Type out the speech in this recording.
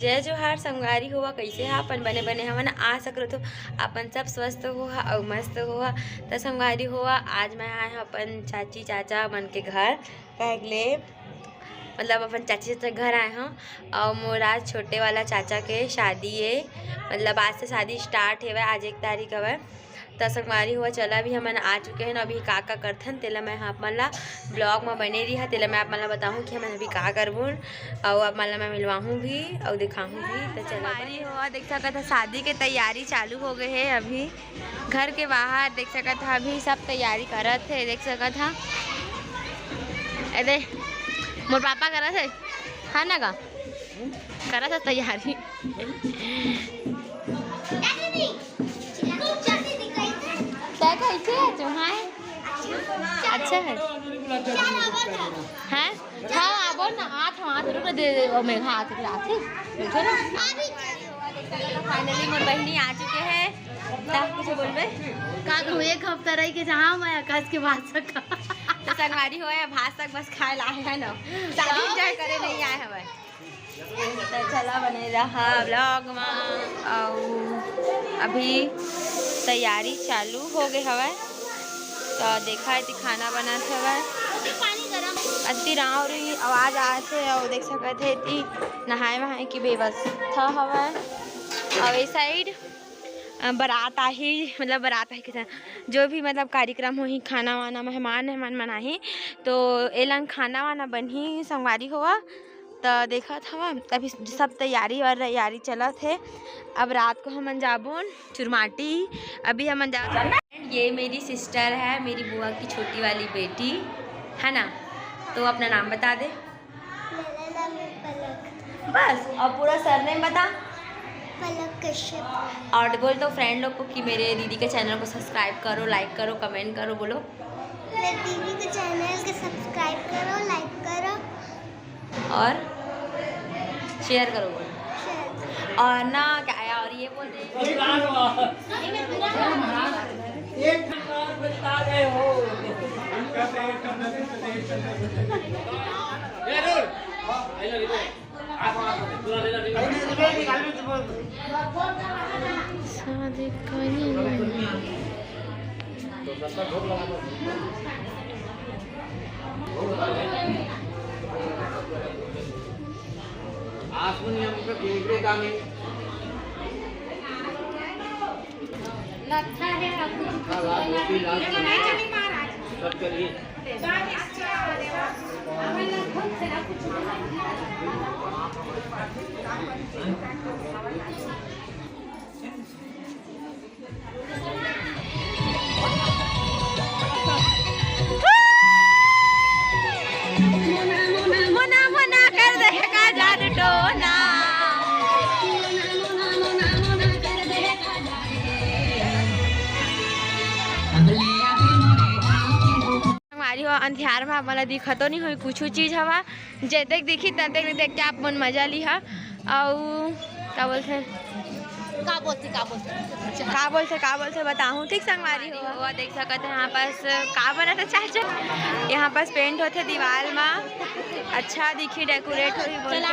जय जोहार संगवारी हुआ कैसे हा अपन बने बने हमन आ सकरो तो अपन सब स्वस्थ हुआ और मस्त हुआ। तो संगवारी हुआ आज मैं आए अपन चाची चाचा मन के घर कहले मतलब अपन चाची चाचा घर आए हैं और मोर आज छोटे वाला चाचा के शादी है। मतलब आज से शादी स्टार्ट है, आज 1 तारीख है। तो संगवारी हुआ चला भी हमन आ चुके हैं। अभी का करथन तेला मैं आप मन ला ब्लॉग में बने रही है, तेला मैं आप मन ला बताऊँ कि हमन अभी का करबूँ और आप मन ला मैं मिलवाऊँ भी और दिखाऊँ भी। तो संगवारी हुआ देख सकता था शादी के तैयारी चालू हो गए है। अभी घर के बाहर देख सकता था अभी सब तैयारी करत है। देख सकता था अरे मोर पापा करत है हाँ ना का करत है तैयारी। कैसे है तुम्हारे अच्छा है हैं हाँ अब ना हाथ हाथ रुक दे मैं हाथ लाथे बैठो ना। फाइनली मोर बहनी आ चुके हैं। तब कुछ बोलबे का कहूँ एक हफ्ता रही के जहाँ मैं आकाश के बाद सका तो संगवारी हो भात तक बस खाए लाए है ना, शादी एंजॉय करे नहीं आए हमें। तो चला बने रहा ब्लॉग में और अभी तैयारी चालू हो गए हवा। तो देखा है खाना बना हवा अति राव रही आवाज़ आए थे और देख सकते थे नहाए वहाए की व्यवस्था हवा। और इस साइड बारात आई मतलब बारात आई के जो भी मतलब कार्यक्रम हो ही खाना वाना मेहमान मनाही तो एलन खाना वाना बनी संगवारी हुआ। तो देखा था अभी सब तैयारी चला थे। अब रात को हम जाबून चुरमाटी अभी हम जा। ये मेरी सिस्टर है, मेरी बुआ की छोटी वाली बेटी है ना। तो अपना नाम बता दे बस और पूरा सरनेम बता। पलक कश्यप। और बोल तो फ्रेंड लोग को कि मेरे दीदी के चैनल को सब्सक्राइब करो, लाइक करो, कमेंट करो। बोलो मेरे दीदी के चैनल को सब्सक्राइब करो, लाइक करो और शेयर करो। बोलो और ना क्या आया और ये बोल शादी मना कर देगा जादू टोना। हमारी अंधियार में मतलब दिखतो नहीं हुई कुछ चीज़ हवा जैसे दिखी तक देख के आप मन मजा ली हा। और क्या बोलते बताऊँ ठीक संगवारी हुआ देख सकते हैं। यहाँ पास का बना था चाचा, यहाँ पास पेंट होते दीवार में अच्छा दिखी डेकोरेट हुई बोलते।